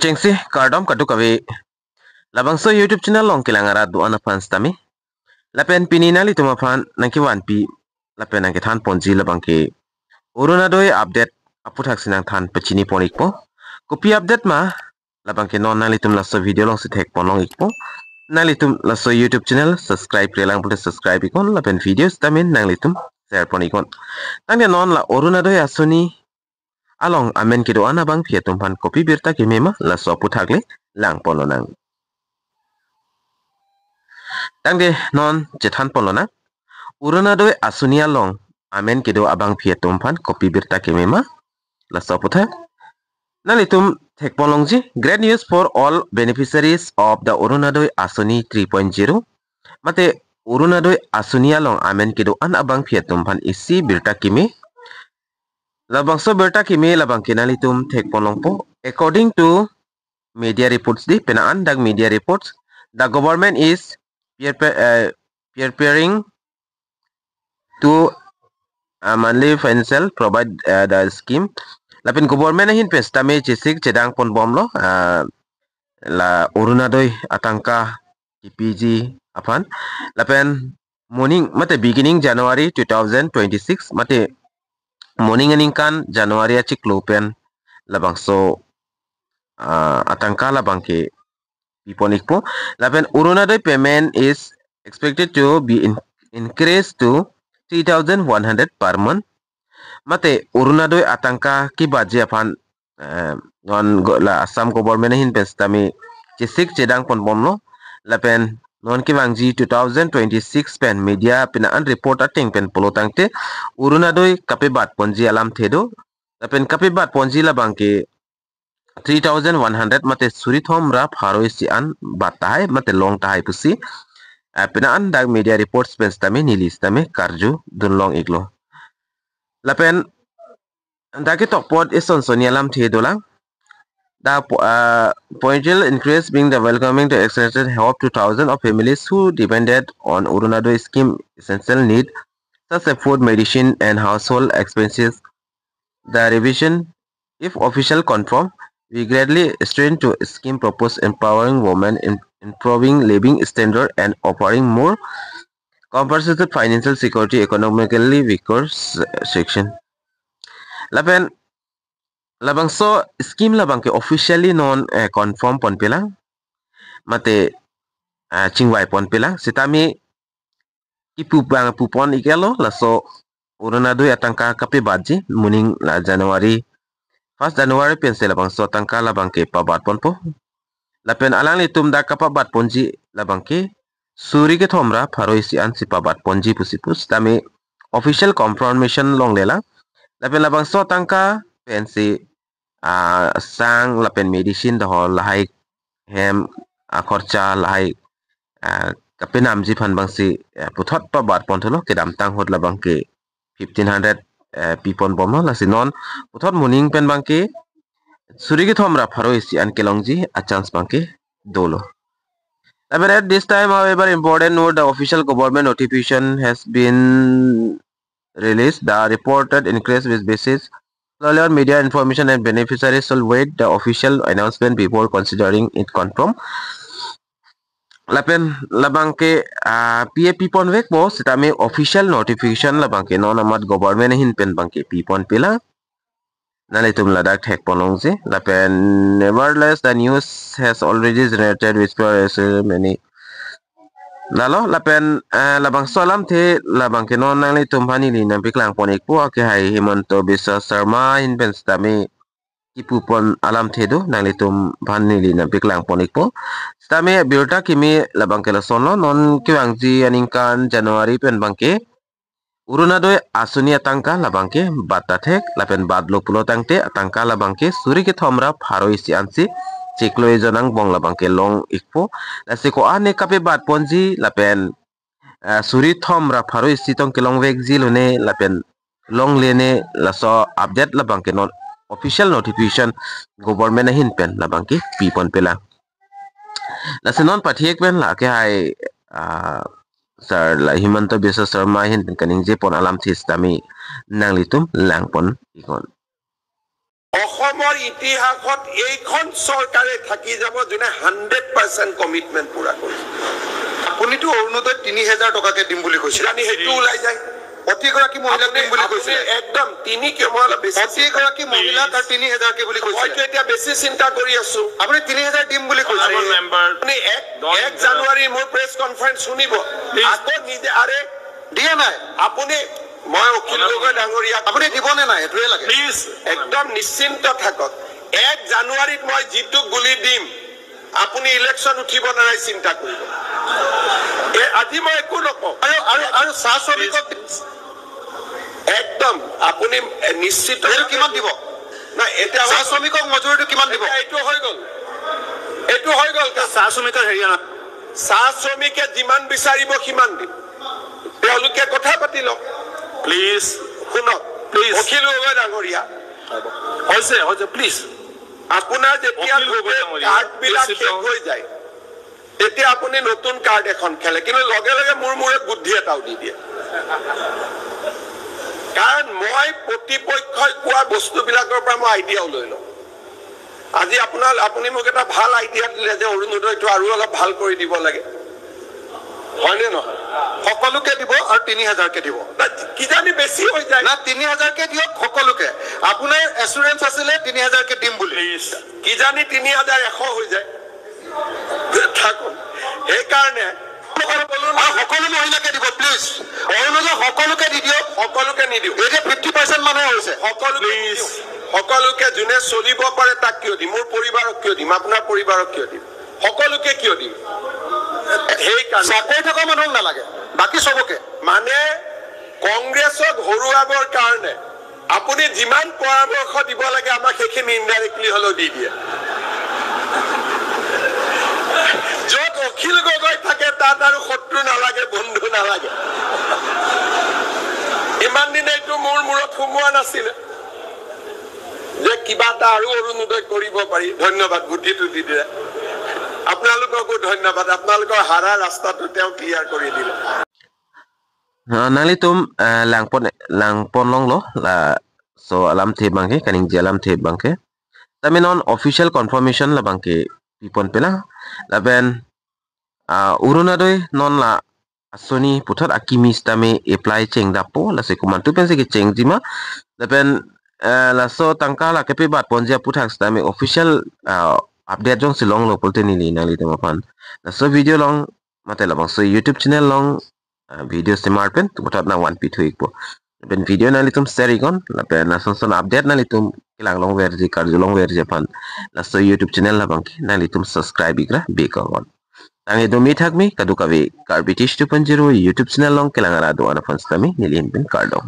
Cengsi kardom kadu kawe labang so YouTube channel long kilang arat do ana fans tami lapen pinina li tuma fan nangki wan pi lapen nangki than ponji labang ke uruna doi update aputhak sinang than pachini ponik po kopi update ma labang ke non nali tum laso video long si thek ponong ikpo nali tum laso YouTube channel subscribe relang pute subscribe ikon lapen videos tamin nangli tum share ponikon nangde non la uruna doi asuni along amen kido ana bang pia tumpan kopi birta ke mema la sopu thagle lang polonang tangde non jethan polona uruna doi asunia long amen kido abang pia tumpan kopi birta ke mema la sopu thak nalitum thek polongji great news for all beneficiaries of the urunadoi asuni 3.0 mate urunadoi asunia long amen kido an abang pia tumpan isi birta kimi labang so berta kimi labang kinali tum thek polong po according to media reports di penaan dag media reports the government is preparing to monthly financial provide the scheme lapin government hin pesta me chisik chedang pon bom lo la urunadoi atangka PPG apan lapen morning mate beginning January 2026 mate morning aningkan January achik lopen labang so atangka labang ke piponik po lapen urunadoi payment is expected to be increased to 3,100 per month mate urunadoi atangka ki baje apan non la Assam government hin pestami chisik chedang pon bomlo lapen non ki bangji 2026 pen media pinaan report ating pen polotangte urunadoi kapebat ponji alam thedo lapen kapebat ponji la bangke 3,100 mate surithom ra pharoi si an batahai mate long tahai pusi pinaan dag media reports pestami nilistame karju dunlong iglo lapen daki tokpot ison sonialam thedolang the potential increase being the welcoming to extended help to thousands of families who depended on urunadoi scheme essential need such as food medicine and household expenses the revision if official confirm we greatly strain to scheme propose empowering women in improving living standard and offering more compensated financial security economically weaker section lapen labang so scheme labang ke officially non confirm pon pilang mate chingwai pon pilang sitami ipupang pupon ikelo laso urunadoi atangka kape baji muning la January 1 January pensel labang so tangka labang ke pabat pon po lapen alang litum da kapabat ponji labang ke suri ke thomra pharoi si an si pabat ponji pusipus tami official confirmation long lela lapen labang so tangka pensi sang lapen medicine dah lahai hem khorcha lahai kape namji phan bangsi puthot pa bat pontholo kedam tang hot labang ke 1500 pipon bomo lasi non puthot muning pen bangke suri ke thomra pharoi si an kelongji a chance bangke dolo but at this time however important note the official government notification has been released the reported increase with basis earlier media information and beneficiaries should wait the official announcement before considering it confirm lapen labang ke PAP pon wek bo sitame official notification labang ke non amat government hin pen bang ke pipon pila nale tum ladak thek ponong je lapen nevertheless the news has already generated whispers many nalo lapen labang solam the labang ke non nale tum hani li nam piklang ponik po ke hai Himanto Biswa Sharma in pen sitame ipupon alam thedo nang litum bhanni li na piklang ponik po stame biota kimi labang ke sono non kiwangji aningkan January pen bangke urunadoi asuni atangka labangke batathek lapen badlo pulo tangte atangka labangke suri ke thomra pharoi si ansi chikloi jonang bong labangke long ikpo lasiko ane kape bat ponji lapen suri thomra pharoi si tong kelong vek jilune lapen long lene laso update labangke non official notification government hin pen labang ki pipon pela lasenon pathiek pen la ke hai sir la Himanto Biswa Sharma hin pen kaning je pon alam this tami nang litum lang pon ikon অসমৰ ইতিহাসত এইখন চৰকাৰে থাকি যাব যোনে 100% commitment পুৰা কৰিছে আপুনিতো অৰুণোদয় 3000 টকাকে দিম বুলি কৈছিল জানি হেতু ওলাই যায় অতিগৰাকী মহিলাক দিম বুলি কৈছিল একদম তিনি কেমল বেছি অতিগৰাকী মহিলা তাৰ 3000 কে বুলি কৈছিল মই এতিয়া বেছি চিন্তা কৰি আছো আপুনি 3000 দিম বুলি কৈছিল আপুনি 1 জানুৱাৰী মোৰ প্ৰেছ কনফাৰেন্স শুনিব আকৌ নিজে আৰে দিয়া নাই আপুনি মই অখিল গগৈ ডাঙৰীয়া আপুনি দিবনে নাই এটোৱে লাগে প্লিজ একদম নিশ্চিন্ত থাকক 1 জানুৱাৰীত মই জিতু গুলি দিম আপুনি ইলেকশন উঠিব নাই চিন্তা কৰিব আজি মই একো নকওঁ আৰু চাহ শ্ৰমিকক একদম আপুনি নিশ্চিত কিমান দিব না এটা চাহ শ্ৰমিকক মজুৰিটো কিমান দিব এইটো হৈ গল চাহ শ্ৰমিকৰ হেৰিয়ানা চাহ শ্ৰমিকে যিমান বিচাৰিব সিমান দিম তেওঁলোকে কথা পাতি লওক প্লিজ শুনক প্লিজ অখিল গগৈ ডাঙৰীয়া হৈছে প্লিজ আপোনাৰ যেতিয়া কাৰ্ড বিলাক শেষ হৈ যায় তেতিয়া আপুনি নতুন কাৰ্ড এখন খেলে কিন্তু লগে লগে মোৰ মূৰত বুদ্ধি এটাও দি দিয়ে কাৰণ মই প্ৰতিপক্ষই কোৱা বস্তুবিলাকৰ পৰা মই আইডিয়াও লৈ লওঁ আজি আপুনি মোক এটা ভাল আইডিয়া দিলে যে অৰুণোদয়টো আৰু অলপ ভাল কৰি দিব লাগে হয়নে নহয় সকলোকে দিব আৰু 3000 কে দিব কিজানি বেছি হৈ যায় না 3000 কে দিয়ক সকলোকে আপোনাৰ এসুৰেন্স আছিলে 3000 কে দিম বুলি কিজানি 3100 হৈ যায় থাকক সেইকাৰণে সকলো মহিলাকে দিব প্লিজ অৰুণোদয় সকলোকে দি দিয়ক সকলোকে নিদিও এতিয়া 50% মানুহ হৈছে সকলোকে যোনে চলিব পাৰে তাক কিয় দিম মোৰ পৰিবাৰক কিয় দিম আপোনাৰ পৰিবাৰক কিয় দিম সকলোকে কিয় দিম সেইকাৰণে চাকৰি থকা মানুহক নালাগে বাকি সবকে মানে কংগ্ৰেছক হৰুৱাবৰ কাৰণে আপুনি যিমান পৰামৰ্শ দিব লাগে আমাক সেইখিনি ইনডাইৰেক্টলি হলেও দি দিয়ে য'ত অখিল গগৈ থাকে তাত আৰু শত্ৰু নালাগে বন্ধু নালাগে ইমান দিন এইটো মোৰ মূৰত সোমোৱা নাছিলে যে কিবা এটা আৰু অৰুণোদয় কৰিব পাৰি ধন্যবাদ বুদ্ধিটো দি দিলে আপোনালোককো ধন্যবাদ আপোনালোকৰ হাৰা ৰাস্তাটো তেওঁ ক্লিয়াৰ কৰি দিলে nalitum langpon long lo la so alam the bangke kaning jalam the bangke tapi non official confirmation la bangke pipon pela laben urunadoi non la asoni putat akimis tame apply cheng dapo la se kuman tu pense ke cheng jima laben la so tangka la kepe bat ponja putak tame official update jong silong lo polte ni nali tamapan la so video long mate la bang so YouTube channel long video semarpen tutat na 1 pit hoik po ben video na litum serigon la pen na son update na litum kilang long verji karju long verji pan la so YouTube channel la bangki na litum subscribe igra be kawan tangi do mi thakmi kadu kabe karbitish 2.0 YouTube channel long kilang ara do ana fans tami nilin ben kardom